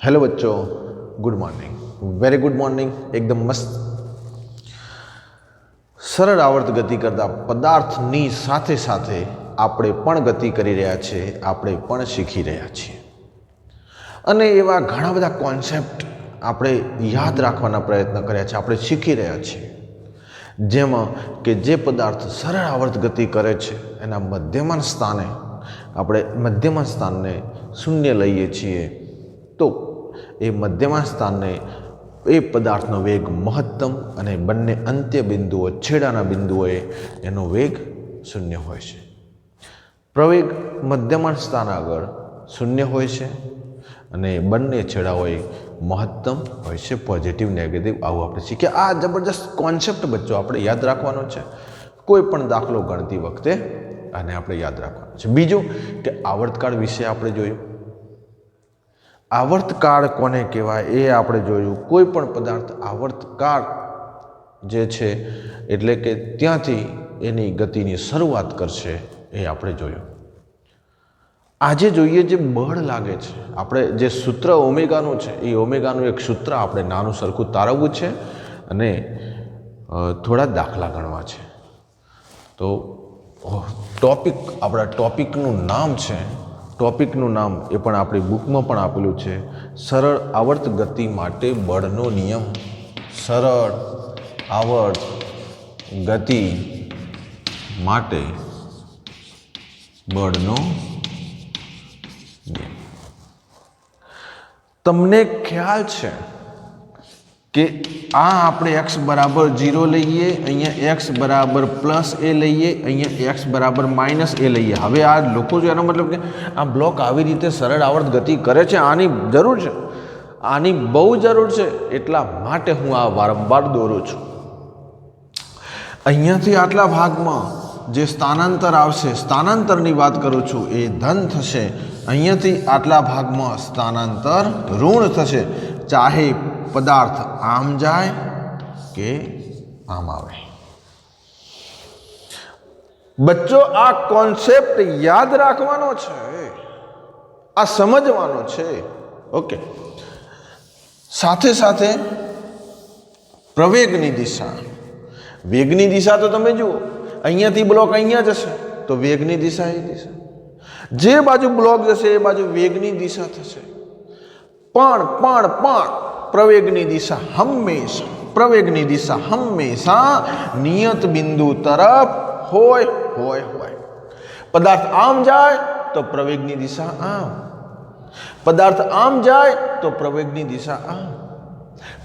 Hello बच्चों, good morning, very good morning. एकदम मस्त સરળ આવર્ત ગતિ કરતા પદાર્થની સાથે સાથે આપણે પણ ગતિ કરી રહ્યા છીએ, આપણે પણ શીખી રહ્યા છીએ અને એવા ઘણા બધા કોન્સેપ્ટ આપણે યાદ રાખવાના પ્રયત્ન કર્યા છે, આપણે શીખી રહ્યા છીએ। જેમાં કે જે પદાર્થ સરળ આવર્ત ગતિ કરે છે એના મધ્યમાન સ્થાને આપણે મધ્યમાન સ્થાનને શૂન્ય લઈએ છીએ તો એ મધ્યમાન સ્થાનને એ પદાર્થનો વેગ મહત્તમ અને બંને અંત્ય બિંદુઓ છેડાના બિંદુઓએ એનો વેગ શૂન્ય હોય છે। પ્રવેગ મધ્યમાન સ્થાન આગળ શૂન્ય હોય છે અને બંને છેડાઓએ મહત્તમ હોય છે, પોઝિટિવ નેગેટિવ। આવું આપણે શીખીએ। આ જબરજસ્ત કોન્સેપ્ટ બચ્ચો આપણે યાદ રાખવાનો છે, કોઈ પણ દાખલો ગણતી વખતે આને આપણે યાદ રાખવાનો છે। બીજું કે આવર્તકાળ વિશે આપણે જોયું। આવર્તકાળ કોને કહેવાય એ આપણે જોયું। કોઈ પણ પદાર્થ આવર્તકાળ જે છે એટલે કે ત્યાંથી એની ગતિની શરૂઆત કરશે એ આપણે જોયું। આજે જોઈએ જે બળ લાગે છે, આપણે જે સૂત્ર ઓમેગાનું છે એ ઓમેગાનું એક સૂત્ર આપણે નાનું સરખું તારવવું છે અને થોડા દાખલા ગણવા છે। તો ટોપિક આપણા ટોપિકનું નામ છે, ટોપિકનું નામ એ પણ આપણી બુકમાં પણ આપેલું છે, સરળ આવર્ત ગતિ માટે બળનો નિયમ। સરળ આવર્ત ગતિ માટે બળનો નિયમ। તમને ખ્યાલ છે કે આ આપણે x બરાબર 0 લઈએ, અહીંયા x બરાબર પ્લસ એ લઈએ, અહીંયા x બરાબર માઇનસ એ લઈએ। હવે આ લોકો જો એનો મતલબ કે આ બ્લોક આવી રીતે સરળ આવર્ત ગતિ કરે છે, આની જરૂર છે, આની બહુ જરૂર છે, એટલા માટે હું આ વારંવાર દોરું છું। અહીંયાથી આટલા ભાગમાં જે સ્થાનાંતર આવશે, સ્થાનાંતરની વાત કરું છું, એ ધન થશે। અહીંયાથી આટલા ભાગમાં સ્થાનાંતર ઋણ થશે, ચાહે પદાર્થ આમ જાય કે આમ આવે। બચ્ચો આ કોન્સેપ્ટ યાદ રાખવાનો છે, આ સમજવાનો છે, ઓકે। સાથે સાથે પ્રવેગની દિશા, વેગની દિશા તો તમે જુઓ, અહીંયાથી બ્લોક અહીંયા જશે તો વેગની દિશા એ દિશા, જે બાજુ બ્લોક જશે એ બાજુ વેગની દિશા થશે। પણ પ્રવેગની દિશા હંમેશા નિયત બિંદુ તરફ હોય। પદાર્થ આમ જાય તો પ્રવેગની દિશા આમ, પદાર્થ આમ જાય તો પ્રવેગની દિશા આમ,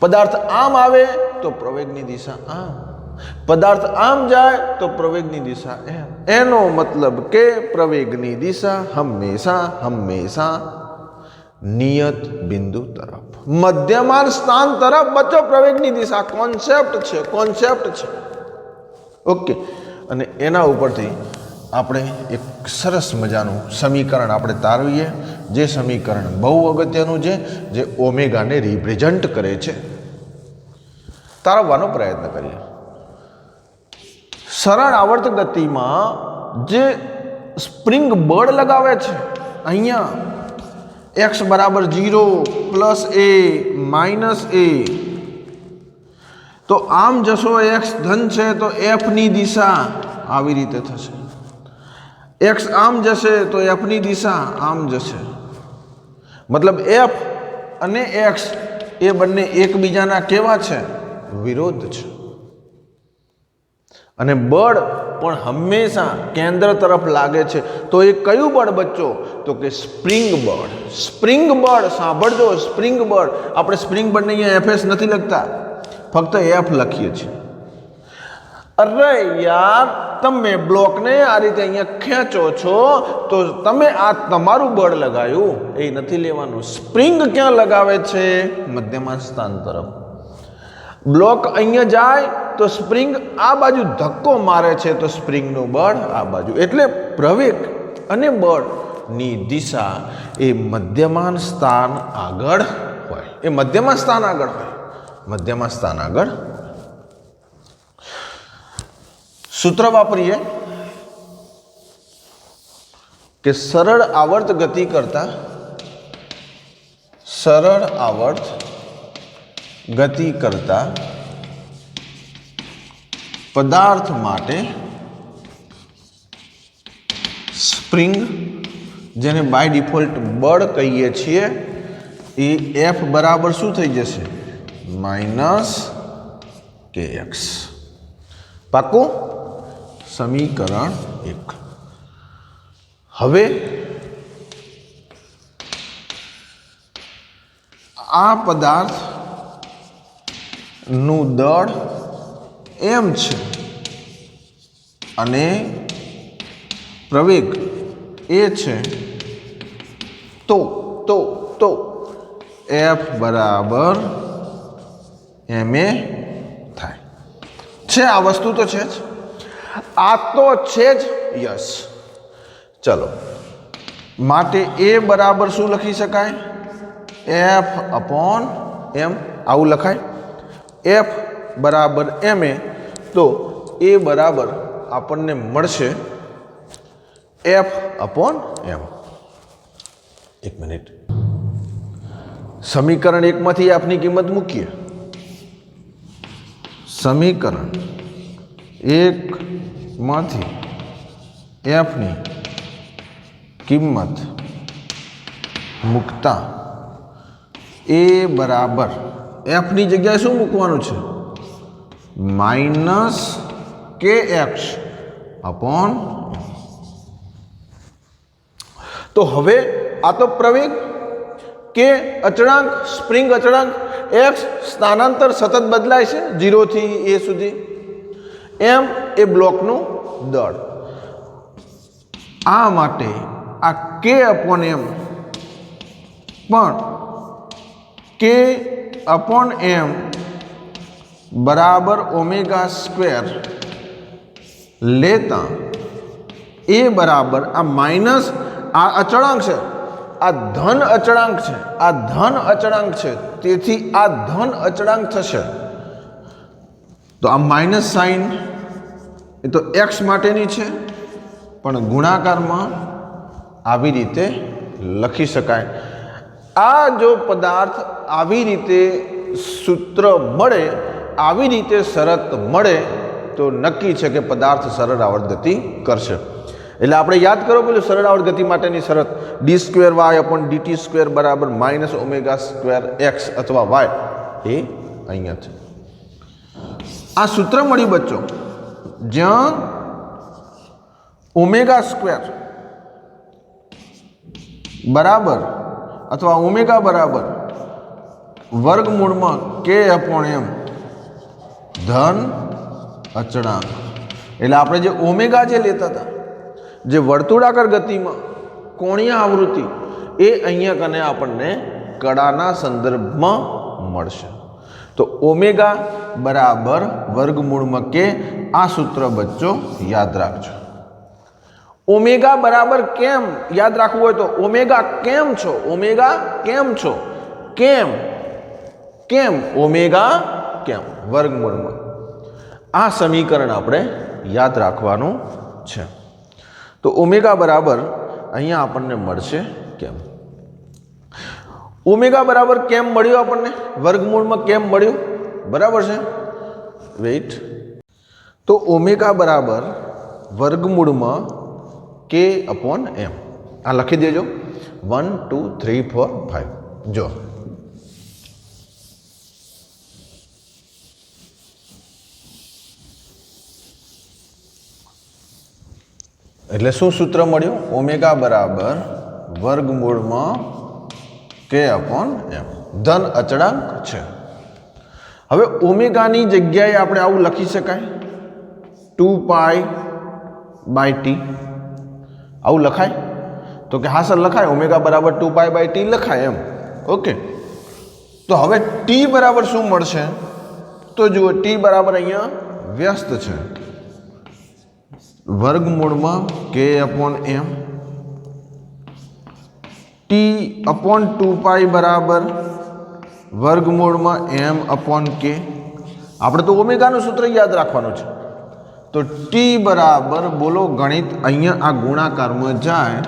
પદાર્થ આમ આવે તો પ્રવેગની દિશા આમ, પદાર્થ આમ જાય તો પ્રવેગની દિશા એમ। એનો મતલબ કે પ્રવેગની દિશા હંમેશા નિયત બિંદુ તરફ, મધ્યમાન સ્થાન તરફ બચ્ચો પ્રવેગની દિશા કોન્સેપ્ટ છે, ઓકે। અને એના ઉપરથી આપણે એક સરસ મજાનું સમીકરણ આપણે તારવીએ, જે સમીકરણ બહુ અગત્યનું છે, જે ઓમેગાને રિપ્રેઝન્ટ કરે છે, તારવવાનો પ્રયત્ન કરીએ। સરળ આવર્ત ગતિમાં જે સ્પ્રિંગ બળ લગાવે છે, અહીંયા x બરાબર 0 પ્લસ a માઇનસ a, તો આમ જશો x ધન છે તો f ની દિશા આવી રીતે થશે, x આમ જશે તો f ની દિશા આમ જશે। મતલબ f અને x એ બંને એકબીજાના કેવા છે? વિરોધ છે। અને બળ પણ હંમેશા કેન્દ્ર તરફ લાગે છે, તો એ કયું બળ બચ્ચો? તો કે સ્પ્રિંગ બળ। સ્પ્રિંગ બળ સાંભળજો, સ્પ્રિંગ બળ, આપણે સ્પ્રિંગ બળને અહીંયા fs નથી લખતા, ફક્ત f લખીએ છીએ। અરે યાર, તમે બ્લોકને આ રીતે અહીંયા ખેંચો છો તો તમે આ તમારું બળ લગાવ્યું એ નથી લેવાનું। સ્પ્રિંગ ક્યાં લગાવે છે? મધ્યમાન સ્થાન તરફ। બ્લોક અહીંયા જાય તો સ્પ્રિંગ આ બાજુ ધક્કો મારે છે, તો સ્પ્રિંગનું બળ આ બાજુ, એટલે પ્રવેગ અને બળની દિશા એ મધ્યમાન સ્થાન આગળ હોય, મધ્યમાન સ્થાન આગળ। સૂત્ર વાપરીએ કે સરળ આવર્ત ગતિ કરતા સરળ આવર્ત ગતિ કરતા પદાર્થ માટે સ્પ્રિંગ, જેને બાય ડિફોલ્ટ બળ કહીએ છીએ, એ એફ બરાબર શું થઈ જશે? -kx. પાકું? સમીકરણ 1. હવે આ પદાર્થનું દળ એમ છે અને પ્રવેગ એ છે, તો એફ બરાબર ma થાય છે. આ વસ્તુ તો છે જ, આ તો છે જ. યસ. ચલો, માટે એ બરાબર શું લખી શકાય? એફ અપોન એમ. આવું લખાય. એફ બરાબર ma, તો એ બરાબર આપણને મળશે એફ અપોન એમ. એક મિનિટ, સમીકરણ 1 માંથી એફની કિંમત મૂકીએ. સમીકરણ 1 માંથી એફની કિંમત મૂકતા એ બરાબર એફની જગ્યાએ શું મૂકવાનું છે? -kx upon. તો હવે આ તો પ્રવેગ, કે અચળાંક, સ્પ્રિંગ અચળાંક, એક્સ સ્થાનાંતર સતત બદલાય છે 0 થી a સુધી, એમ એ બ્લોકનું દળ. આ માટે આ k અપોન એમ પણ k અપોન એમ બરાબર ω² લેતા એ બરાબર આ માઇનસ, આ અચળાંક છે, આ ધન અચળાંક છે, આ ધન અચળાંક છે, તેથી આ ધન અચળાંક થશે. તો આ માઇનસ સાઇન એ તો એક્સ માટેની છે, પણ ગુણાકારમાં આવી રીતે લખી શકાય. આ જો પદાર્થ આવી રીતે સૂત્ર મળે, આવી રીતે શરત મળે, તો નક્કી છે કે પદાર્થ સરળ આવર્ત ગતિ કરશે. એટલે આપણે યાદ કરો પેલું સરળ આવર્ત ગતિ માટેની શરત, d² અપોન dt² બરાબર -ω² x અથવા y, એ અહીંયા છે. આ સૂત્ર મળ્યું બચ્ચો, જ્યાં ω² બરાબર અથવા ω બરાબર વર્ગમૂળમાં k અપોન એમ ધન અચળાંક. એટલે આપણે જે ઓમેગા જે લેતા હતા, જે વર્તુળાકાર ગતિમાં કોણીય આવૃત્તિ, એ અહીંયા કને આપણને કડાના સંદર્ભમાં મળશે. તો ઓમેગા બરાબર વર્ગમૂળમાં કે, આ સૂત્ર બચ્ચો યાદ રાખજો. ઓમેગા બરાબર કેમ યાદ રાખવું હોય તો ઓમેગા કેમ છો, ઓમેગા કેમ છો, કેમ કેમ ઓમેગા કેમ વર્ગમૂળમાં. આ સમીકરણ આપણે યાદ રાખવાનું છે. તો ઓમેગા બરાબર અહીંયા આપણને મળશે કેમ. ઓમેગા બરાબર કેમ મળ્યું આપણને? વર્ગમૂળમાં કેમ મળ્યું, બરાબર છે. વેઇટ. તો ઓમેગા બરાબર વર્ગમૂળમાં k અપોન એમ. આ લખી દેજો 1 2 3 4 5. જો એટલે શું સૂત્ર મળ્યું? ઓમેગા બરાબર વર્ગમૂળમાં k અપોન એમ, ધન અચળાંક છે. હવે ઓમેગાની જગ્યાએ આપણે આવું લખી શકાય 2π/t. આવું લખાય? તો કે હા સર લખાય, ઓમેગા બરાબર 2π/t લખાય એમ. ઓકે, તો હવે t બરાબર શું મળશે? તો જુઓ, t બરાબર અહીંયા વ્યસ્ત છે, વર્ગમૂળમાં k અપોન એમ, t અપોન 2π બરાબર વર્ગમૂળમાં m અપોન k. આપણે તો ઓમેગાનું સૂત્ર યાદ રાખવાનું છે. તો t બરાબર, બોલો ગણિત, અહીંયા આ ગુણાકારમાં જાય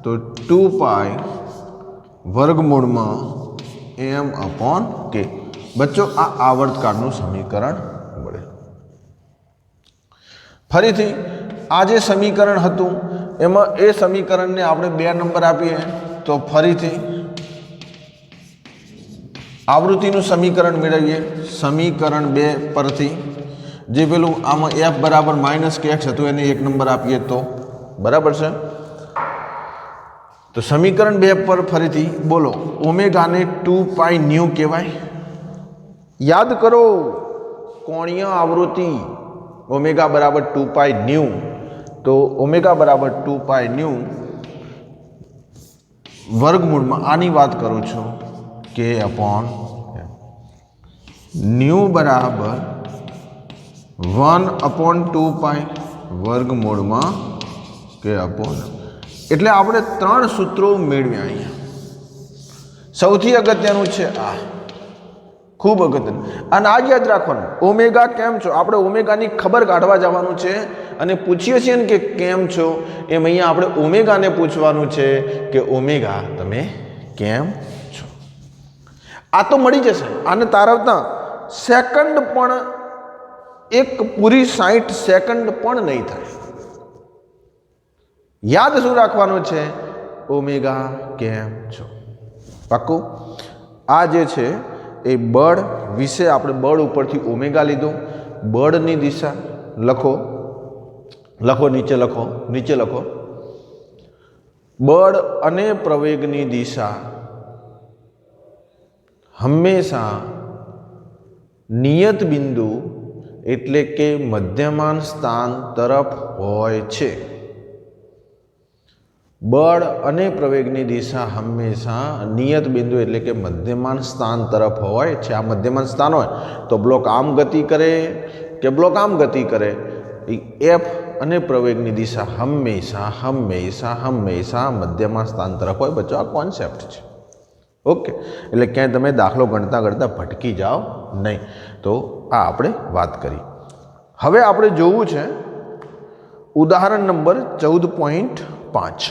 તો 2π વર્ગમૂળમાં m/k। બચ્ચો આ આવર્તકાળનું સમીકરણ મળે। ફરીથી આ જે સમીકરણ હતું એમાં એ સમીકરણને આપણે 2 નંબર આપીએ તો ફરીથી આવૃત્તિનું સમીકરણ મેળવીએ। સમીકરણ 2 પરથી જે પેલું આમાં f બરાબર -kx હતું એને 1 નંબર આપીએ તો બરાબર છે। તો સમીકરણ 2 પર ફરીથી બોલો ઓમેગાને 2πν કહેવાય। યાદ કરો કોણીય આવૃત્તિ ઓમેગા બરાબર 2πν, તો ઓમેગા બરાબર 2πν વર્ગમૂળમાં આની વાત કરું છું k/m ન્યુ બરાબર 1/2π વર્ગમૂળમાં k/m। એટલે આપણે 3 સૂત્રો મેળવ્યા અહીંયા। સૌથી અગત્યનું છે આ, ખૂબ અગત્યનું, અને આ યાદ રાખવાનું ઓમેગા કેમ છો। આપણે ઓમેગાની ખબર કાઢવા જવાનું છે અને પૂછીએ છીએ ને કે કેમ છો, એમ અહીંયા આપણે ઓમેગાને પૂછવાનું છે કે ઓમેગા તમે કેમ છો। આ તો મળી જશે। આને તારવતા સેકન્ડ પણ એક પૂરી 60 સેકન્ડ પણ નહીં થાય। યાદ શું રાખવાનું છે? ઓમેગા કેમ છો। પાક્કું? આ જે છે એ બળ વિશે આપણે બળ ઉપરથી ઓમેગા લીધું। બળની દિશા લખો, નીચે લખો। બળ અને પ્રવેગની દિશા હંમેશા નિયત બિંદુ એટલે કે મધ્યમાન સ્થાન તરફ હોય છે। બળ અને પ્રવેગની દિશા હંમેશા નિયત બિંદુ એટલે કે મધ્યમાન સ્થાન તરફ હોય છે। આ મધ્યમાન સ્થાન હોય તો બ્લોક આમ ગતિ કરે કે બ્લોક આમ ગતિ કરે, એફ અને પ્રવેગની દિશા હંમેશા મધ્યમાન સ્થાન તરફ હોય। બચ્ચો આ કોન્સેપ્ટ છે, ઓકે? એટલે ક્યાંય તમે દાખલો ગણતા ભટકી જાઓ નહીં। તો આ આપણે વાત કરી। હવે આપણે જોવું છે ઉદાહરણ નંબર 14.5।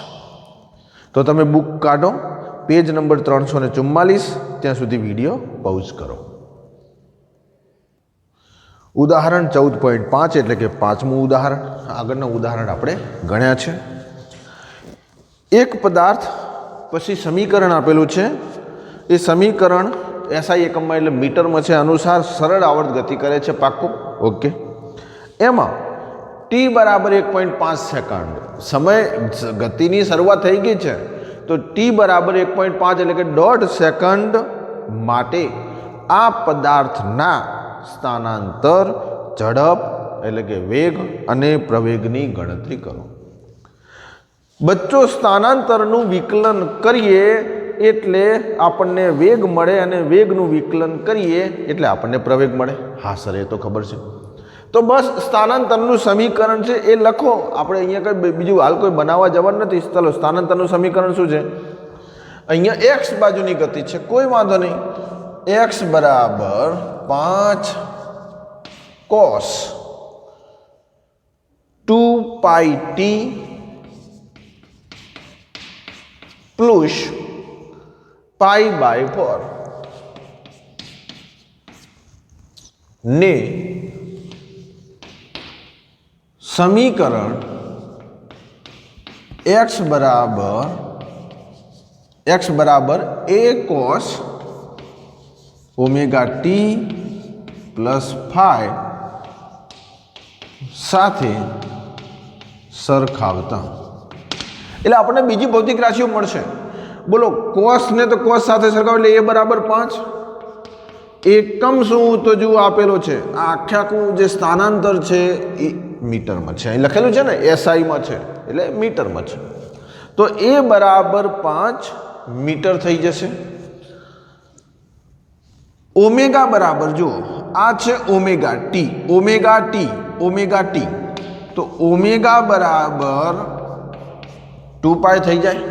તો તમે બુક કાઢો, પેજ નંબર 344, ત્યાં સુધી વિડીયો પૌઝ કરો। ઉદાહરણ 14.5 એટલે કે 5મું ઉદાહરણ। આગળના ઉદાહરણ આપણે ગણ્યા છે। એક પદાર્થ પછી સમીકરણ આપેલું છે, એ સમીકરણ SI એકમમાં એટલે મીટરમાં છે અનુસાર સરળ આવર્ત ગતિ કરે છે। પાક્કું? ઓકે। એમાં t બરાબર 1.5 સેકન્ડ સમય ગતિની શરૂઆત થઈ ગઈ છે, તો t બરાબર 1.5 એટલે કે 1.5 સેકન્ડ માટે આ પદાર્થના સ્થાનાંતર, ઝડપ એટલે કે વેગ અને પ્રવેગની ગણતરી કરો। બચ્ચો સ્થાનાંતરનું વિકલન કરીએ એટલે આપણને વેગ મળે અને વેગનું વિકલન કરીએ એટલે આપણને પ્રવેગ મળે। હા સર, એ તો ખબર છે। તો બસ સ્થાનાંતરનું સમીકરણ છે એ લખો। આપણે અહીંયા કંઈ બીજું હાલ કોઈ બનાવવા જવાનું નથી। ચાલો, સ્થાનાંતરનું સમીકરણ શું છે? અહીંયા x બાજુની ગતિ છે, કોઈ વાંધો નહીં। x બરાબર 5 cos 2πt પ્લસ π/4 ને સમીકરણ x બરાબર a cos omega t plus phi સાથે સરખાવતા એટલે આપણને બીજી ભૌતિક રાશિઓ મળશે। બોલો, કોસ ને તો કોસ સાથે સરખાવ એટલે a બરાબર 5। એકમ શું? તો જો આપેલો છે આ આખું જે સ્થાનાંતર છે એ મીટરમાં છે, અહીં લખેલું છે ને SI માં છે એટલે મીટરમાં છે। તો a બરાબર 5 મીટર થઈ જશે। ઓમેગા બરાબર, જુઓ આ છે ઓમેગા ટી, તો ઓમેગા બરાબર 2π થઈ જાય।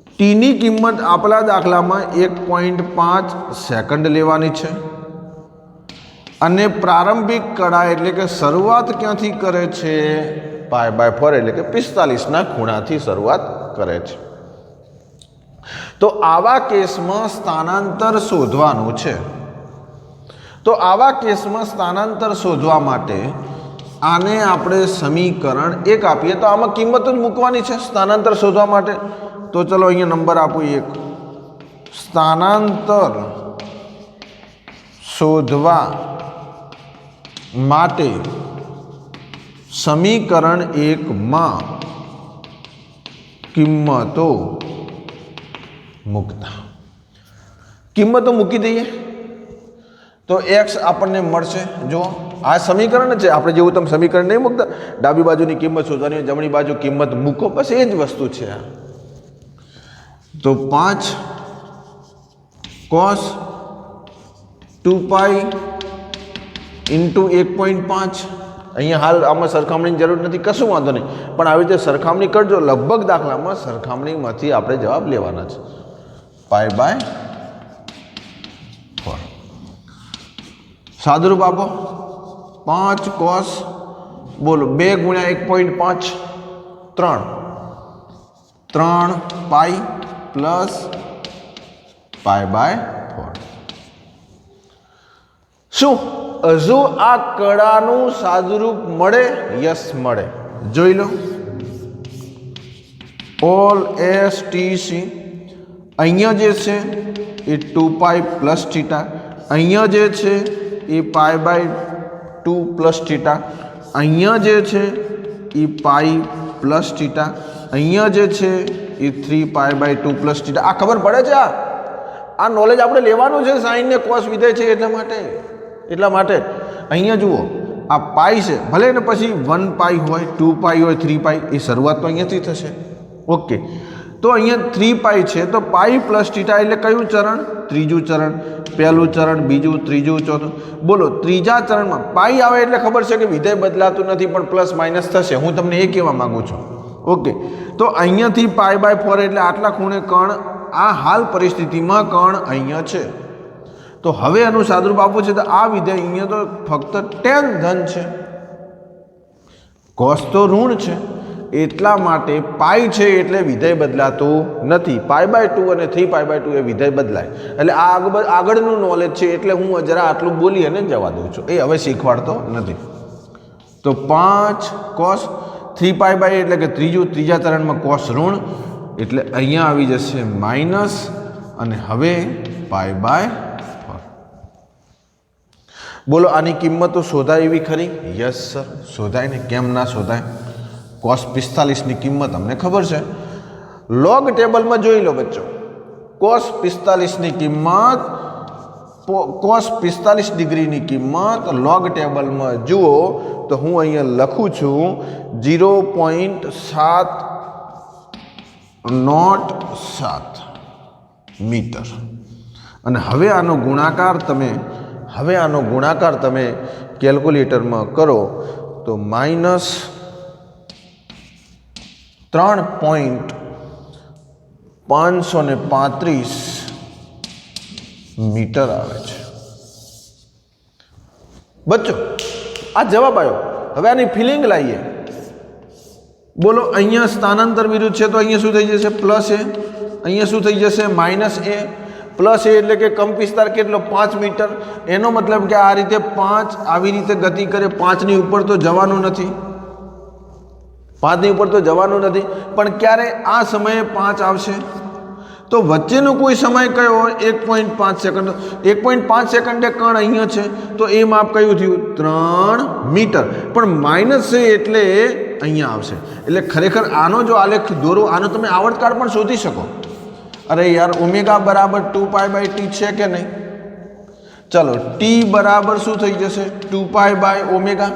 ટીની કિંમત આપેલા દાખલામાં 1.5 સેકન્ડ લેવાની છે અને પ્રારંભિક કળા એટલે કે શરૂઆત ક્યાંથી કરે છે? π/4 એટલે કે 45ના ખૂણાથી શરૂઆત કરે છે। તો આવા કેસમાં સ્થાનાંતર શોધવાનું છે. તો આવા કેસમાં સ્થાનાંતર શોધવા માટે આને આપણે સમીકરણ 1 આપીએ તો આમાં કિંમત જ મૂકવાની છે સ્થાનાંતર શોધવા માટે. તો ચલો અહીંયા નંબર આપું 1. સ્થાનાંતર શોધવા માટે સમીકરણ 1 માં કિંમતો મૂકતા. કિંમતો મૂકી દઈએ તો x આપણને મળશે. જો આ સમીકરણ છે, આપણે જેવું તમે સમીકરણ નહીં મૂકતા, ડાબી બાજુની કિંમત શોધવાની, જમણી બાજુ કિંમત મૂકો, બસ એ જ વસ્તુ છે. તો 5 cos 2π × 1.5. અહીંયા હાલ આમાં સરખામણીની જરૂર નથી, કશું વાંધો નહીં, પણ આવી રીતે સરખામણી કરજો. લગભગ દાખલામાં સરખામણીમાંથી આપણે જવાબ લેવાના છે. π/4 સાદુરૂપ આપો. 5 cos બોલો 2 × 1.5 3π પ્લસ π/4. શું હજુ આ કડાનું સાદુરૂપ મળે? યસ મળે. જોઈ લો. ઓલ STC અહીંયા જે છે એ 2π પ્લસ થીટા, અહીંયા જે છે એ π/2 પ્લસ થીટા, અહીંયા જે છે એ π પ્લસ થીટા, અહીંયા જે છે એ 3π/2 પ્લસ થીટા. આ ખબર પડે છે? આ નોલેજ આપણે લેવાનું છે. સાઈન ને કોસ વિધેય છે એટલા માટે અહીંયા જુઓ, આ પાઈ છે, ભલે ને પછી 1π હોય, 2π હોય, 3π, એ શરૂઆત તો અહીંયાથી થશે. ઓકે, તો અહીંયા 3π છે, તો π પ્લસ થીટા એટલે કયું ચરણ? ત્રીજું ચરણ. પહેલું ચરણ, બીજું, ત્રીજું, ચોથું. બોલો, ત્રીજા ચરણમાં પાઈ આવે એટલે ખબર છે કે વિધેય બદલાતું નથી, પણ પ્લસ માઇનસ થશે. હું તમને એ કહેવા માગું છું. ઓકે, તો અહીંયાથી π/4 એટલે આટલા ખૂણે કણ, આ હાલ પરિસ્થિતિમાં કણ અહીંયા છે. તો હવે આનું સાદુરૂપ આપવું છે તો આ વિધેય અહીંયા તો ફક્ત tan ધન છે, cos તો ઋણ છે, એટલા માટે પાઈ છે એટલે વિધેય બદલાતું નથી. π/2 અને 3π/2 એ વિધેય બદલાય. એટલે આ આગળનું નોલેજ છે, એટલે હું જરા આટલું બોલી અને જવા દઉં છું. એ હવે શીખવાડતો નથી. તો 5 cos 3π/, એટલે કે ત્રીજા ચરણમાં cos ઋણ, એટલે અહીંયા આવી જશે માઇનસ, અને હવે π/4. બોલો, આની કિંમતો શોધાય એવી ખરી? યસ સર, શોધાય ને, કેમ ના શોધાય? cos 45ની કિંમત અમને ખબર છે. લોગ ટેબલમાં જોઈ લો બચ્ચો. cos 45ની કિંમત, cos 45 ડિગ્રીની કિંમત લોગ ટેબલમાં જુઓ તો હું અહીંયા લખું છું 0.707 મીટર. અને હવે આનો ગુણાકાર તમે કેલ્ક્યુલેટરમાં કરો તો -3.535 મીટર આવે છે. બચ્ચો, આ જવાબ આવ્યો. હવે આની ફિલિંગ લાવીએ. બોલો, અહીંયા સ્થાનાંતર વિરુદ્ધ છે તો અહીંયા શું થઈ જશે? પ્લસ એ. અહીંયા શું થઈ જશે? માઇનસ એ. પ્લસ એ એટલે કે કંપ વિસ્તાર કેટલો? 5 મીટર. એનો મતલબ કે આ રીતે 5 આવી રીતે ગતિ કરે, 5ની ઉપર તો જવાનું નથી, 5ની ઉપર તો જવાનું નથી. પણ ક્યારે આ સમયે 5 આવશે? તો વચ્ચેનો કોઈ સમય કયો હોય? 1.5 સેકન્ડ. 1.5 સેકન્ડે કણ અહીંયા છે, તો એ માપ કયું થયું? 3 મીટર. પણ માઇનસ છે એટલે અહીંયા આવશે. એટલે ખરેખર આનો જો આલેખ દોરો, આનો તમે આવર્તકાળ પણ શોધી શકો. અરે યાર, ઓમેગા બરાબર 2π/t છે કે નહીં? ચલો, ટી બરાબર શું થઈ જશે? 2π/ω.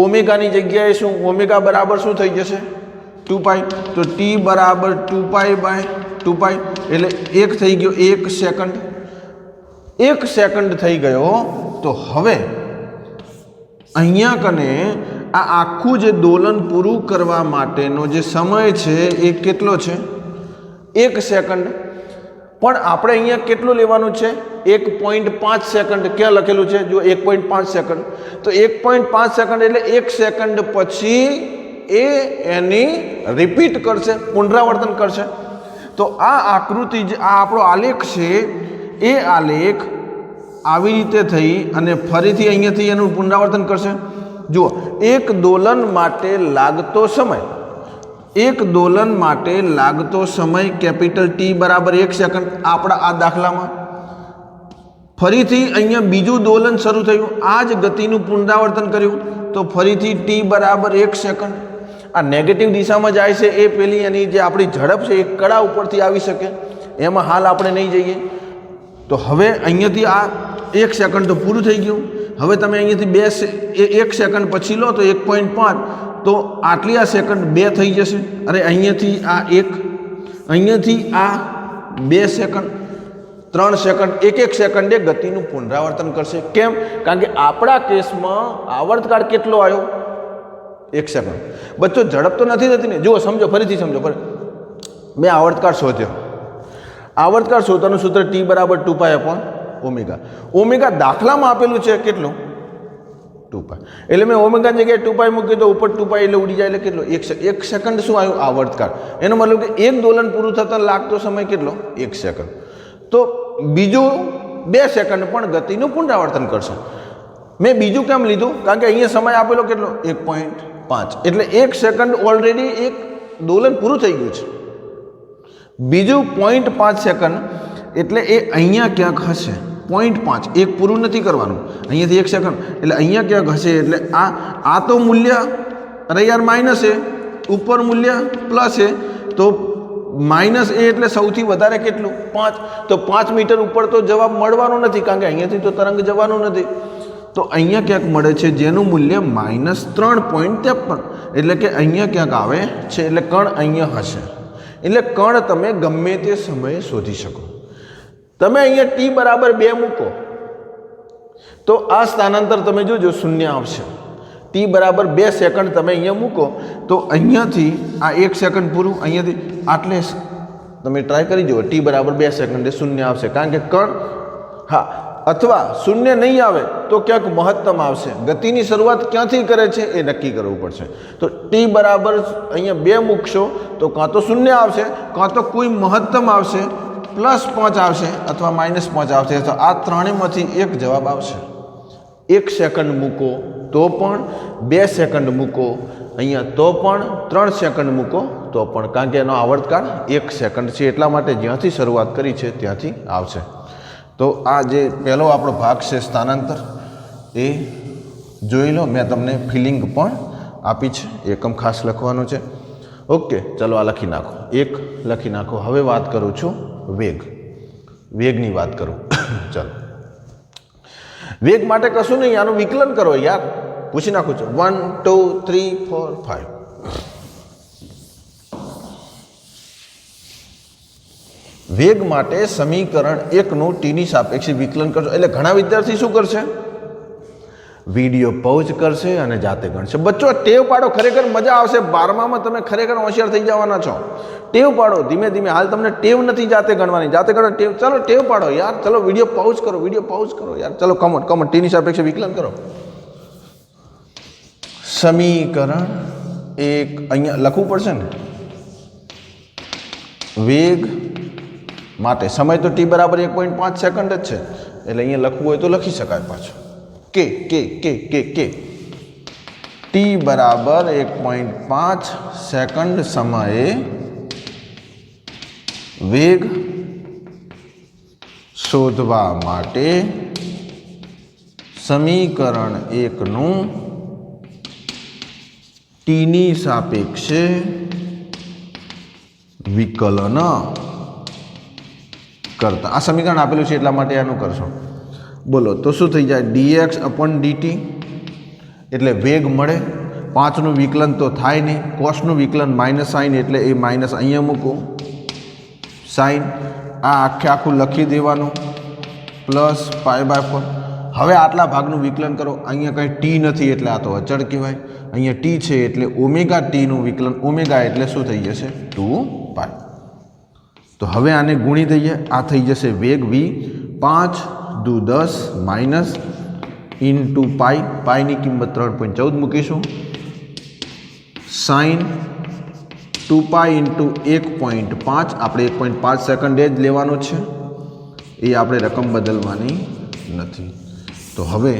ઓમેગાની જગ્યાએ શું? ઓમેગા બરાબર શું થઈ જશે? 2π. તો ટી બરાબર 2π/2π, એટલે 1 થઈ ગયો 1 સેકન્ડ. 1 સેકન્ડ થઈ ગયો. તો હવે અહીંયા કને આ આખું જે દોલન પૂરું કરવા માટેનો જે સમય છે એ કેટલો છે? 1 સેકન્ડ. પણ આપણે અહીંયા કેટલું લેવાનું છે? 1.5 સેકન્ડ. ક્યાં લખેલું છે? જો 1.5 સેકન્ડ. તો 1.5 સેકન્ડ એટલે 1 સેકન્ડ પછી એની રિપીટ કરશે, પુનરાવર્તન કરશે. તો આ આકૃતિ જે આ આપણો આલેખ છે એ આલેખ આવી રીતે થઈ અને ફરીથી અહીંયાથી એનું પુનરાવર્તન કરશે. જુઓ, એક દોલન માટે લાગતો સમય કેપિટલ T બરાબર 1 સેકન્ડ આપણા આ દાખલામાં. ફરીથી અહીંયા બીજું દોલન શરૂ થયું, આ જ ગતિનું પુનરાવર્તન કર્યું તો ફરીથી T બરાબર 1 સેકન્ડ. આ નેગેટિવ દિશામાં જાય છે એ પેલી એની જે આપણી ઝડપ છે એ કડા ઉપરથી આવી શકે, એમાં હાલ આપણે નહીં જઈએ. તો હવે અહીંયાથી આ 1 સેકન્ડ તો પૂરું થઈ ગયું. હવે તમે અહીંયાથી 1 સેકન્ડ પછી લો તો 1.5, તો આટલી આ સેકન્ડ 2 થઈ જશે. અરે અહીંયાથી આ 1, અહીંયાથી આ 2 સેકન્ડ, 3 સેકન્ડ, 1 સેકન્ડે ગતિનું પુનરાવર્તન કરશે. કેમ? કારણ કે આપણા કેસમાં આવર્તકાળ કેટલો આવ્યો? 1 સેકન્ડ. બચ્ચો ઝડપ તો નથી થતી ને. જુઓ, સમજો, ફરીથી સમજો. મેં આવર્તકાળ શોધ્યો. આવર્તકાળ શોધવાનું સૂત્ર T બરાબર 2π અપોન ઓમેગા. ઓમેગા દાખલામાં આપેલું છે કેટલું? 2π. એટલે મેં ઓમેગાની જગ્યાએ 2π મૂકી તો ઉપર 2π એટલે ઉડી જાય, એટલે કેટલો? 1 સેકન્ડ. શું આવ્યું? આવર્તકાળ. એનો મતલબ કે એક દોલન પૂરું થતાં લાગતો સમય કેટલો? 1 સેકન્ડ. તો બીજું 2 સેકન્ડ પણ ગતિનું પુનરાવર્તન કરશે. મેં બીજું કેમ લીધું? કારણ કે અહીંયા સમય આપેલો કેટલો? 1.5. એટલે 1 સેકન્ડ ઓલરેડી એક દોલન પૂરું થઈ ગયું છે. બીજું 0.5 સેકન્ડ એટલે એ અહીંયા ક્યાંક હશે. 0.5 એક પૂરું નથી કરવાનું, અહીંયાથી 1 સેકન્ડ એટલે અહીંયા ક્યાંક હશે. એટલે આ તો મૂલ્ય અરે યાર માઇનસ છે, ઉપર મૂલ્ય પ્લસ છે, તો માઇનસ એ એટલે સૌથી વધારે કેટલું? 5. તો 5 મીટર ઉપર તો જવાબ મળવાનો નથી, કારણ કે અહીંયાથી તો તરંગ જવાનું નથી. તો અહીંયા ક્યાંક મળે છે જેનું મૂલ્ય -3.53, એટલે કે અહીંયા ક્યાંક આવે છે. એટલે કણ અહીંયા હશે. એટલે કણ તમે ગમે તે સમયે શોધી શકો. તમે અહીંયા T બરાબર 2 મૂકો તો આ સ્થાનાંતર તમે જોજો 0 આવશે. T બરાબર 2 સેકન્ડ તમે અહીંયા મૂકો તો અહીંયાથી આ 1 સેકન્ડ પૂરું, અહીંયાથી આટલે તમે ટ્રાય કરી જુઓ. T બરાબર 2 સેકન્ડે 0 આવશે, કારણ કે કણ અથવા 0 નહીં આવે તો ક્યાંક મહત્તમ આવશે. ગતિની શરૂઆત ક્યાંથી કરે છે એ નક્કી કરવું પડશે. તો T બરાબર અહીંયા 2 મૂકશો તો કાં તો 0 આવશે, કાં તો કોઈ મહત્તમ આવશે, +5 આવશે અથવા -5 આવશે. તો આ ત્રણેયમાંથી એક જવાબ આવશે. 1 સેકન્ડ મૂકો તો પણ, 2 સેકન્ડ મૂકો અહીંયા તો પણ, 3 સેકન્ડ મૂકો તો પણ, કારણ કે એનો આવર્તકાળ 1 સેકન્ડ છે. એટલા માટે જ્યાંથી શરૂઆત કરી છે ત્યાંથી આવશે. તો આ જે પહેલો આપણો ભાગ છે સ્થાનાંતર, એ જોઈ લો. મેં તમને ફિલિંગ પણ આપી છે, એકમ ખાસ લખવાનું છે. ઓકે, ચલો આ લખી નાખો. 1 લખી નાખો. હવે વાત કરું છું વેગની વાત કરું. ચલો, વેગ માટે કશું નહીં, આનું વિકલન કરો યાર. પૂછી નાખું છું. 1 2 3 4 5. વેગ માટે સમીકરણ 1નું Tની સાપેક્ષે વિકલન કરશો. એટલે ઘણા વિદ્યાર્થી શું કરશે? વિડીયો પૌઝ કરશે અને જાતે ગણશે. બચ્ચો ટેવ પાડો, ખરેખર મજા આવશે. 12મામાં તમે ખરેખર હોશિયાર થઈ જવાના છો. ટેવ પાડો ધીમે ધીમે. હાલ તમને ટેવ નથી જાતે ગણવાની, જાતે ગણો ટેવ. ચલો ટેવ પાડો યાર. ચલો વિડીયો પૌઝ કરો યાર. ચલો કમોન Tની સાપેક્ષે વિકલન કરો. સમીકરણ 1 અહીંયા લખવું પડશે ને. વેગ માટે સમય તો T બરાબર 1.5 સેકન્ડ જ છે, એટલે અહીંયા લખવું હોય તો લખી શકાય પાછું. કે T બરાબર 1.5 સેકન્ડ સમયે વેગ શોધવા માટે સમીકરણ 1નું Tની સાપેક્ષે વિકલન કરતા. આ સમીકરણ આપેલું છે એટલા માટે આનું કરશો. બોલો તો શું થઈ જાય? dx/dt. એટલે વેગ મળે. 5નું વિકલન તો થાય નહીં. કોસનું વિકલન -sin, એટલે એ માઇનસ અહીંયા મૂકો. sin આ આખું લખી દેવાનું, +π/4. હવે આટલા ભાગનું વિકલન કરો. અહીંયા કંઈ T નથી એટલે આ તો અચળ કહેવાય. અહીંયા T છે એટલે ઓમેગા Tનું વિકલન. ઓમેગા એટલે શું થઈ જશે? 2π. તો હવે આને ગુણી દઈએ. આ થઈ જશે વેગ v. 5 દુ 10 માઇનસ ઇન્ટુ પાઈ. પાઈની કિંમત 3.14 મૂકીશું. સાઇન 2 પાઈ ઇન્ટુ 1.5 આપણે 1.5 સેકન્ડે જ લેવાનું છે, એ આપણે રકમ બદલવાની નથી. તો હવે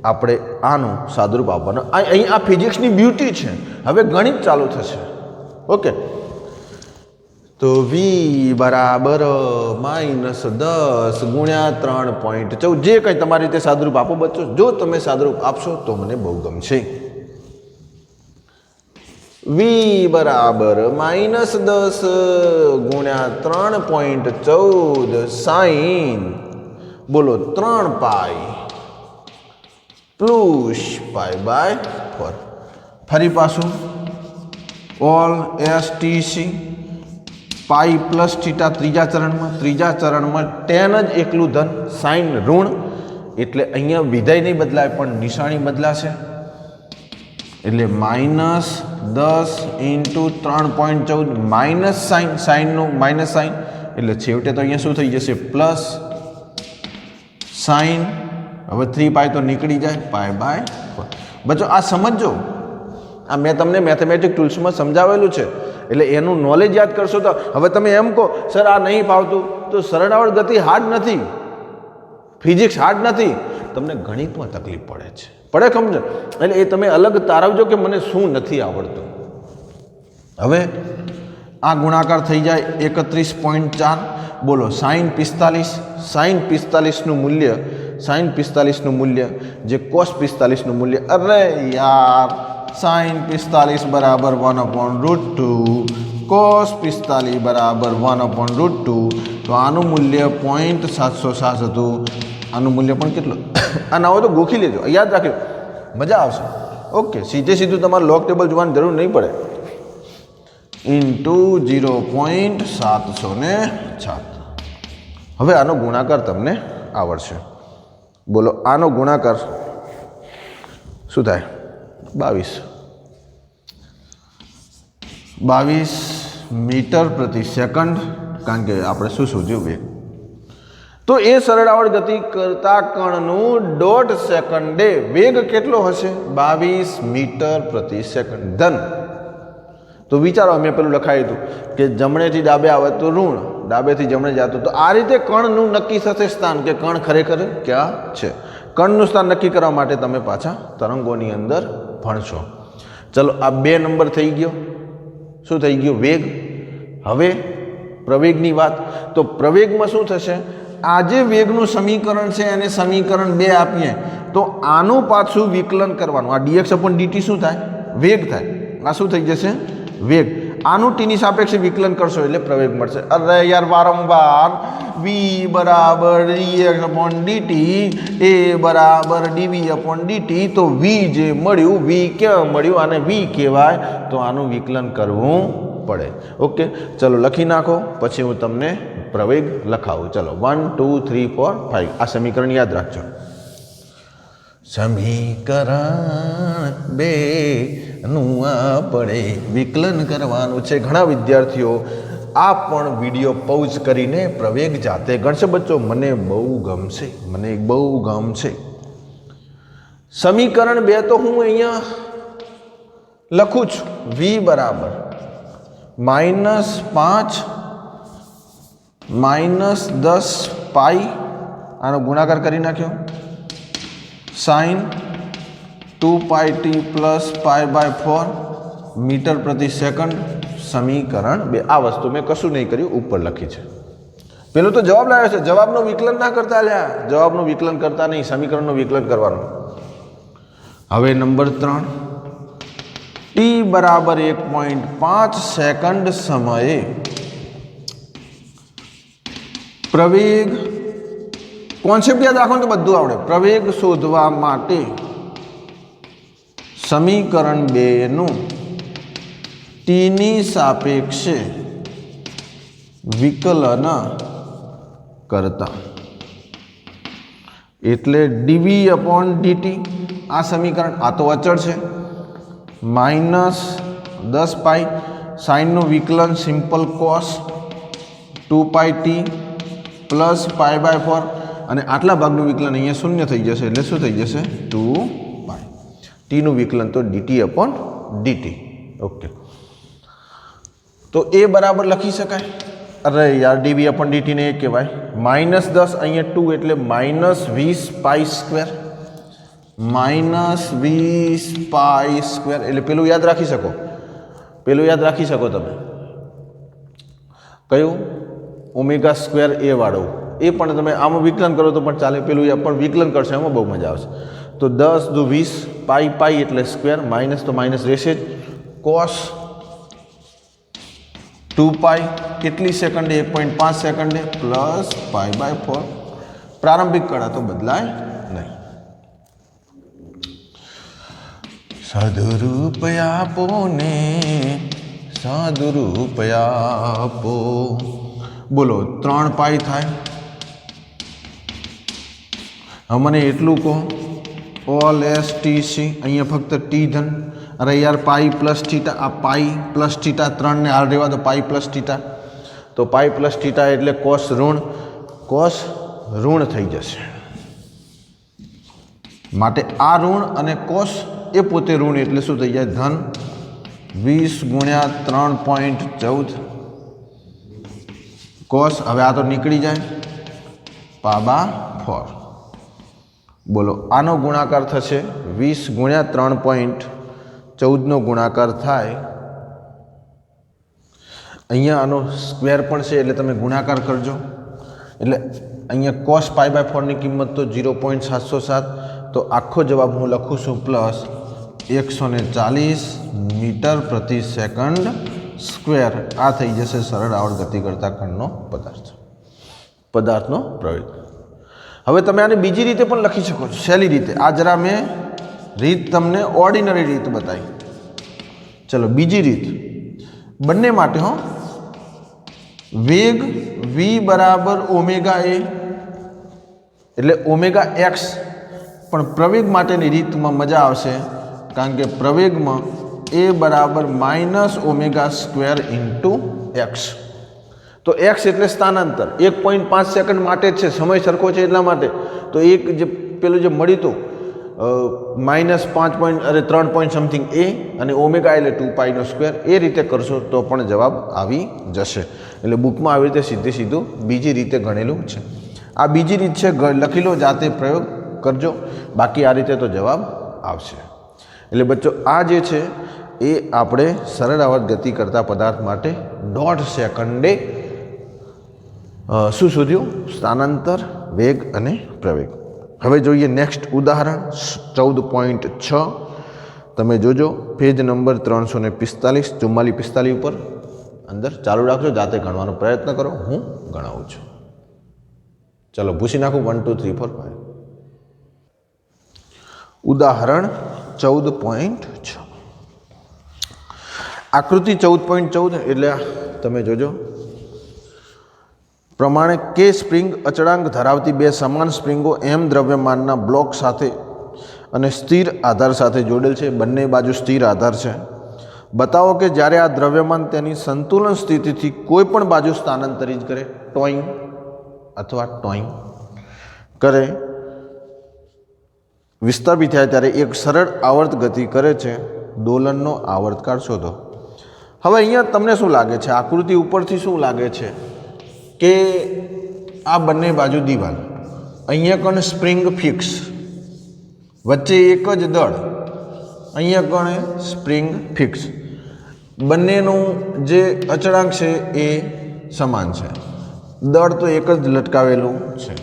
આપણે આનું સાદુરૂપ આપવાનું. અહીં આ ફિઝિક્સની બ્યુટી છે. હવે ગણિત ચાલુ થશે. ઓકે, તો વી બરાબર -10 ગુણ્યા 3.14, જે કંઈ તમારી રીતે સાદુરૂપ આપો બચ્ચો. જો તમે સાદુરૂપ આપશો તો મને બહુ ગમશે. વી બરાબર -10 ગુણ્યા 3.14 સાઈન બોલો 3 પાઈ પ્લસ પાઈ બાય 4. ફરી પાછું all STC pi plus theta ત્રીજા ચરણમાં tan જ એકલું ધન, સાઈન ઋણ, એટલે અહીંયા વિધેય નહીં બદલાય પણ નિશાની બદલાશે. એટલે -10 ઇન્ટુ 3.14 માઇનસ સાઈનનું માઇનસ સાઈન, એટલે છેવટે તો અહીંયા શું થઈ જશે પ્લસ સાઈન. હવે 3 પાઈ તો નીકળી જાય, પાઈ બાય 4. બચ્ચો આ સમજો, આ મેં તમને મેથેમેટિક ટૂલ્સમાં સમજાવેલું છે, એટલે એનું નોલેજ યાદ કરશો. તો હવે તમે એમ કહો સર આ નહીં ફાવતું, તો સરળાવડ ગતિ હાર્ડ નથી, ફિઝિક્સ હાર્ડ નથી, તમને ગણિતમાં તકલીફ પડે છે, પડે સમજો. એટલે એ તમે અલગ તારવજો કે મને શું નથી આવડતું. હવે આ ગુણાકાર થઈ જાય 31.4. બોલો સાઈન 45નું મૂલ્ય, સાઈન 45નું મૂલ્ય જે કોસ 45નું મૂલ્ય. અરે યાર, સાઈન 45 બરાબર 1/√2, કોસ 45 બરાબર 1/√2. તો આનું મૂલ્ય 0.707 હતું. આનું મૂલ્ય પણ કેટલું? આ ના હોય તો ગોખી લેજો, યાદ રાખ્યો, મજા આવશે. ઓકે, સીધું તમારે લોગ ટેબલ જોવાની જરૂર નહીં પડે. ઇન્ટુ 0.707. હવે આનો ગુણાકાર તમને આવડશે. બોલો આનો ગુણાકાર શું થાય? 22 મીટર પ્રતિ સેકન્ડ, કારણ કે આપણે શું શોધ્યું વેગ. તો એ સરળાવડ ગતિ કરતા કણનું ડોટ સેકન્ડે વેગ કેટલો હશે? 22 મીટર પ્રતિ સેકન્ડ ધન. તો વિચારો, મેં પેલું લખાયું હતું કે જમણેથી ડાબે આવે તો ઋણ, ડાબેથી જમણે જતું. તો આ રીતે કણનું નક્કી થશે સ્થાન, કે કણ ખરેખર ક્યાં છે. કણનું સ્થાન નક્કી કરવા માટે તમે પાછા તરંગોની અંદર ભણશો. ચલો, આ 2 નંબર થઈ ગયો. શું થઈ ગયું? વેગ. હવે પ્રવેગની વાત. તો પ્રવેગમાં શું થશે? આ જે વેગનું સમીકરણ છે એને સમીકરણ 2 આપીએ તો આનું પાછું વિકલન કરવાનું. આ dx/dt શું થાય? વેગ થાય. આ શું થઈ જશે? વેગ. આનું ટીની સાપેક્ષે વિકલન કરશો એટલે પ્રવેગ મળશે. અરે યાર, વારંવાર v બરાબર dx/dt, a બરાબર dv/dt. તો v જે મળ્યું, v ક્યાં મળ્યું, આને v કહેવાય, તો આનું વિકલન કરવું પડે. ઓકે, ચલો લખી નાખો, પછી હું તમને પ્રવેગ લખાવું. ચલો 1 2 3 4 5. આ સમીકરણ યાદ રાખજો. સમીકરણ 2 નું આપણે વિકલન કરવાનું છે. ઘણા વિદ્યાર્થીઓ આ પણ વિડીયો પૌઝ કરીને પ્રવેગ જાતે ગણશે. બચ્ચો મને બહુ ગમશે, મને બહુ ગમશે. સમીકરણ 2 તો હું અહીંયા લખું છું. v બરાબર -5 -10 પાઈ, આનો ગુણાકાર કરી નાખ્યો, sine 2 pi t plus pi by 4 metre પ્રતિ સેકન્ડ. સમીકરણ 2. આ વસ્તુ મેં કશું નહીં કર્યું, ઉપર લખી છે. પેલું તો જવાબ લાવ્યો છે, જવાબનું વિકલન ના કરતા લ્યા, જવાબનું વિકલન કરતા નહીં, સમીકરણનું વિકલન કરવાનું. હવે નંબર 3, t બરાબર 1.5 સેકન્ડ સમયે પ્રવેગ, કોન્સેપ્ટ યાદ રાખો તો બધું આવડે. પ્રવેગ શોધવા માટે સમીકરણ 2 નું ટીની સાપેક્ષે વિકલન કરતા, એટલે dv/dt. આ સમીકરણ, આ તો અચળ છે, -10 પાઈ, સાઈનનું વિકલન simple cos 2 pi t plus pi by 4, અને આટલા ભાગનું વિકલન અહીંયા શૂન્ય થઈ જશે, એટલે શું થઈ જશે? 2 પાઈ. ટીનું વિકલન તો dt/dt. ઓકે, તો એ બરાબર લખી શકાય. અરે યાર ડીવી અપન ડીટી ને એ કહેવાય. -10 અહીંયા 2 એટલે -20π². -20π² એટલે પેલું યાદ રાખી શકો. પેલું યાદ રાખી શકો તમે. કયું? ω² એ વાળું. એ પણ તમે આમાં વિકલન કરો તો પણ ચાલે. પેલું પણ વિકલન કરશે એમાં બહુ મજા આવશે. તો 10 દુ 20 π એટલે સ્ક્વેર. માઇનસ તો માઇનસ રહેશે જ. કોસ 2π કેટલી સેકન્ડે? 1.5 સેકન્ડે પ્લસ π/4. પ્રારંભિક કળા તો બદલાય નહીં. સદરૂપ આપો ને સદરૂપ આપો. બોલો 3π થાય. હવે મને એટલું કહો, ઓલ એસ ટી સી, અહીંયા ફક્ત ટી ધન. અરે યાર પાઈ પ્લસ થીટા, આ પાઈ પ્લસ થીટા 3 ને હાલ રહેવા દો. પાઈ પ્લસ થીટા, તો પાઈ પ્લસ થીટા એટલે કોસ ઋણ. કોસ ઋણ થઈ જશે. માટે આ ઋણ અને કોસ એ પોતે ઋણ એટલે શું થઈ જાય? ધન. 20 × 3.14 કોસ. હવે આ તો નીકળી જાય. π/4. બોલો આનો ગુણાકાર થશે 20 × 3.14 ગુણાકાર થાય. અહીંયા આનો સ્ક્વેર પણ છે એટલે તમે ગુણાકાર કરજો. એટલે અહીંયા કોસ π/4 ની કિંમત તો 0.707. તો આખો જવાબ હું લખું છું પ્લસ 140 મીટર પ્રતિ સેકન્ડ સ્ક્વેર. આ થઈ જશે સરળ આવર્ત ગતિ કરતા કણનો પદાર્થનો પ્રવેગ. હવે તમે આને બીજી રીતે પણ લખી શકો છો, સહેલી રીતે. આ જરા મેં રીત તમને ઓર્ડિનરી રીત બતાવી. ચલો બીજી રીત બંને માટે હો. વેગ v બરાબર ઓમેગા એ એટલે ωx. પણ પ્રવેગ માટેની રીતમાં મજા આવશે, કારણ કે પ્રવેગમાં a બરાબર -ω² × x. તો x એટલે સ્થાનાંતર. 1.5 સેકન્ડ માટે જ છે, સમય સરખો છે એટલા માટે. તો એક જે પેલું જે મળ્યું હતું -3 સમથિંગ a અને ઓમેગા એટલે 2π², એ રીતે કરશો તો પણ જવાબ આવી જશે. એટલે બુકમાં આવી રીતે સીધું બીજી રીતે ગણેલું છે. આ બીજી રીત છે, લખી લો, જાતે પ્રયોગ કરજો. બાકી આ રીતે તો જવાબ આવશે. એટલે બચ્ચો આ જે છે એ આપણે સરળ આવર્ત ગતિ કરતા પદાર્થ માટે 1.5 સેકન્ડે શું શોધ્યું? સ્થાનાંતર, વેગ અને પ્રવેગ. હવે જોઈએ નેક્સ્ટ ઉદાહરણ 14.6. તમે જોજો પેજ નંબર 345, 44-45 ઉપર. અંદર ચાલુ રાખજો, જાતે ગણવાનો પ્રયત્ન કરો. હું ગણાવું છું. ચલો પૂછી નાખું 1 2 3 4 5. ઉદાહરણ 14.6. આકૃતિ 14.14 એટલે તમે જોજો પ્રમાણે કે સ્પ્રિંગ અચળાંક ધરાવતી બે સમાન સ્પ્રિંગો m દ્રવ્યમાનના બ્લોક સાથે અને સ્થિર આધાર સાથે જોડેલ છે. બંને બાજુ સ્થિર આધાર છે. બતાવો કે જ્યારે આ દ્રવ્યમાન તેની સંતુલન સ્થિતિથી કોઈ પણ બાજુ સ્થાનાંતરિત કરે, ટોઈંગ અથવા ટોઈંગ કરે, વિસ્થાપિત થાય ત્યારે એક સરળ આવર્ત ગતિ કરે છે. દોલનનો આવર્તકાળ શોધો. હવે અહીંયા તમને શું લાગે છે? આકૃતિ ઉપરથી શું લાગે છે કે આ બંને બાજુ દિવાલ, અહીંયા કણ સ્પ્રિંગ ફિક્સ, વચ્ચે એક જ દળ, અહીંયા કણ સ્પ્રિંગ ફિક્સ, બંનેનું જે અચળાંક છે એ સમાન છે, દળ તો એક જ લટકાવેલું છે.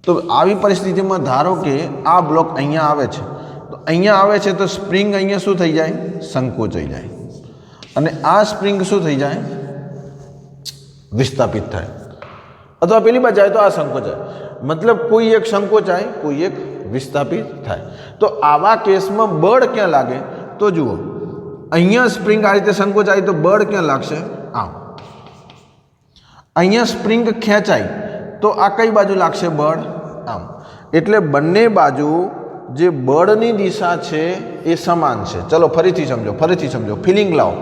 તો આવી પરિસ્થિતિમાં ધારો કે આ બ્લોક અહીંયા આવે છે, તો અહીંયા આવે છે તો સ્પ્રિંગ અહીંયા શું થઈ જાય? સંકોચાઈ જાય. અને આ સ્પ્રિંગ શું થઈ જાય? વિસ્થાપિત થાય. અથવા પેલી બાજુ જાય તો આ સંકોચાય. મતલબ કોઈ એક સંકોચાય, કોઈ એક વિસ્થાપિત થાય. તો આવા કેસમાં બળ ક્યાં લાગે? તો જુઓ, અહીંયા સ્પ્રિંગ આ રીતે સંકોચાય તો બળ ક્યાં લાગશે? આમ. અહીંયા સ્પ્રિંગ ખેંચાય તો આ કઈ બાજુ લાગશે બળ? આમ. એટલે બંને બાજુ જે બળની દિશા છે એ સમાન છે. ચલો ફરીથી સમજો. ફિલિંગ લાવો.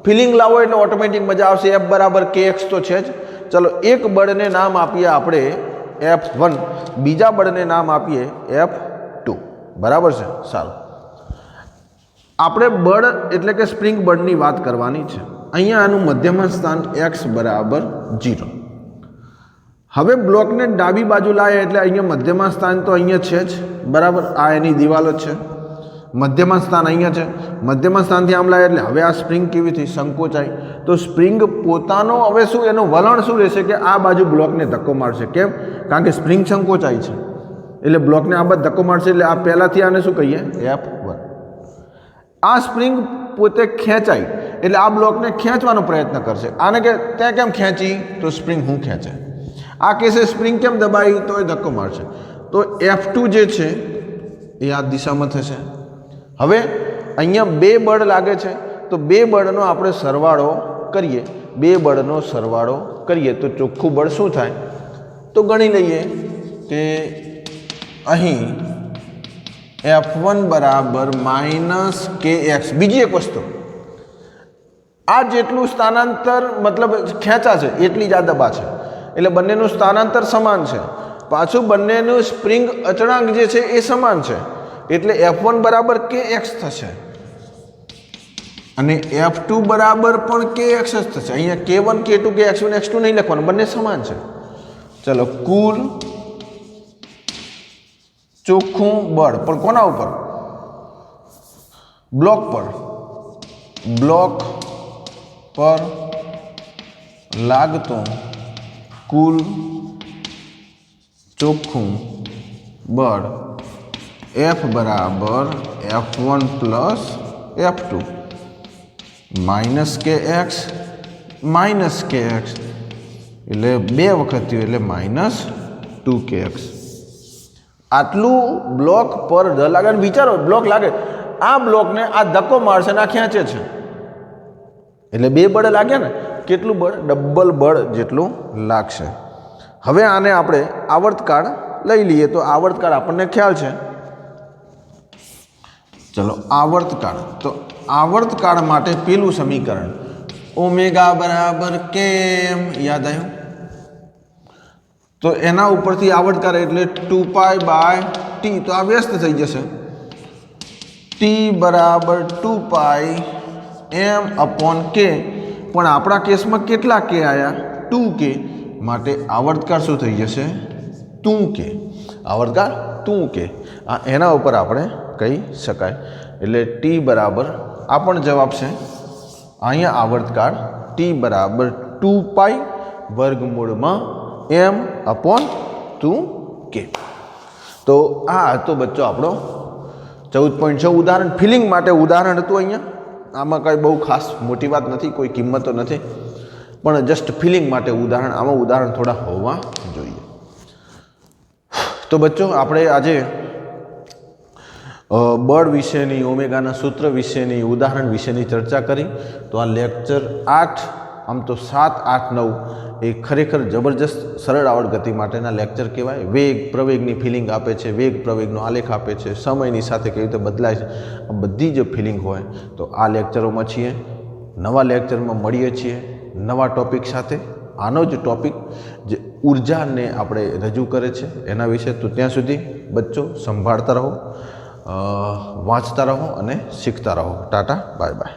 ફિલિંગ લાવો એટલે ઓટોમેટિક મજા આવશે. F બરાબર kx તો છે જ. ચલો એક બળને નામ આપીએ આપણે F1, બીજા બળને નામ આપીએ F2. બરાબર છે? સારું. આપણે બળ એટલે કે સ્પ્રિંગ બળની વાત કરવાની છે. અહીંયા આનું મધ્યમાં સ્થાન x બરાબર 0. હવે બ્લોકને ડાબી બાજુ લાવે એટલે અહીંયા મધ્યમાં સ્થાન તો અહીંયા છે જ, બરાબર. આ એની દિવાલો છે, મધ્યમાં સ્થાન અહીંયા છે, મધ્યમાં સ્થાનથી આમ લાવે એટલે હવે આ સ્પ્રિંગ કેવી થઈ? સંકોચાઈ. તો સ્પ્રિંગ પોતાનો હવે શું એનું વલણ શું રહેશે કે આ બાજુ બ્લોકને ધક્કો મારશે. કેમ? કારણ કે સ્પ્રિંગ સંકોચાઈ છે એટલે બ્લોકને આ બાજુ ધક્કો મારશે એટલે આ પહેલાંથી આને શું કહીએ? F1. આ સ્પ્રિંગ પોતે ખેંચાય એટલે આ બ્લોકને ખેંચવાનો પ્રયત્ન કરશે. આને કે ત્યાં કેમ ખેંચી? તો સ્પ્રિંગ હું ખેંચે. આ કેસે સ્પ્રિંગ કેમ દબાઈ? તો એ ધક્કો મારશે. તો F2 જે છે એ આ દિશામાં થશે. હવે અહીંયા બે બળ લાગે છે તો બે બળનો આપણે સરવાળો કરીએ. બે બળનો સરવાળો કરીએ તો ચોખ્ખું બળ શું થાય? તો ગણી લઈએ કે અહીં F1 બરાબર -kx. બીજી એક વસ્તુ, આ જેટલું સ્થાનાંતર મતલબ ખેંચાશે એટલી જ આ દબાશે એટલે બંનેનું સ્થાનાંતર સમાન છે. પાછું બંનેનું સ્પ્રિંગ અચળાંક જે છે એ સમાન છે એટલે F1 બરાબર kx થશે અને F2 બરાબર પણ kx જ થશે. અહીંયા k1 k2 kx1 x2 નહીં લખવાનું, બંને સમાન છે. ચલો, કુલ ચોખ્ખું બળ પણ કોના ઉપર? બ્લોક પર. બ્લોક પર લાગતું કુલ ચોખ્ખું બળ F બરાબર F1 પ્લસ F2 -kx એટલે બે વખત થયું એટલે -2kx. આટલું બ્લોક પર ધ લાગે. વિચારો, બ્લોક લાગે, આ બ્લોકને આ ધક્કો મારશે ને આ ખેંચે છે એટલે બે બળ લાગ્યા ને. કેટલું બળ? ડબલ બળ જેટલું લાગશે. હવે આને આપણે આવર્તકાળ લઈ લઈએ તો આવર્તકાળ આપણને ખ્યાલ છે. ચલો, આવર્તકાળ. તો આવર્તકાળ માટે પેલું સમીકરણ ઓમેગા બરાબર કેમ યાદ આવ્યું? તો એના ઉપરથી આવર્તકાળ એટલે 2π/t. તો આ વ્યસ્ત થઈ જશે. t બરાબર 2πm/k. પણ આપણા કેસમાં કેટલા k આવ્યા? 2k. માટે આવર્તકાળ શું થઈ જશે? 2k. આવર્તકાળ 2k. એના ઉપર આપણે કહી શકાય એટલે t બરાબર આ પણ જવાબ છે. અહીંયા આવર્તકાળ t બરાબર 2π વર્ગમૂળમાં m/2k. તો આ હતો બચ્ચો આપણો 14.6 ઉદાહરણ. ફિલિંગ માટે ઉદાહરણ હતું અહીંયા. આમાં કંઈ બહુ ખાસ મોટી વાત નથી, કોઈ કિંમતો નથી, પણ જસ્ટ ફિલિંગ માટે ઉદાહરણ. આમાં ઉદાહરણ થોડા હોવા જોઈએ. તો બચ્ચો આપણે આજે બળ વિશેની, ઓમેગાના સૂત્ર વિશેની, ઉદાહરણ વિશેની ચર્ચા કરી. તો આ લેક્ચર 8, આમ તો 7, 8, 9 એ ખરેખર જબરજસ્ત સરળ આવડ ગતિ માટેના લેક્ચર કહેવાય. વેગ પ્રવેગની ફિલિંગ આપે છે, વેગ પ્રવેગનો આલેખ આપે છે, સમયની સાથે કેવી રીતે બદલાય છે, આ બધી જ ફિલિંગ હોય. તો આ લેક્ચરોમાં છીએ. નવા લેક્ચરમાં મળીએ છીએ નવા ટૉપિક સાથે. આનો જ ટૉપિક જે ઉર્જાને આપણે રજૂ કરે છે એના વિશે. તો ત્યાં સુધી બચ્ચો સંભાળતા રહો, વાંચતા રહો અને શીખતા રહો. Tata, bye bye.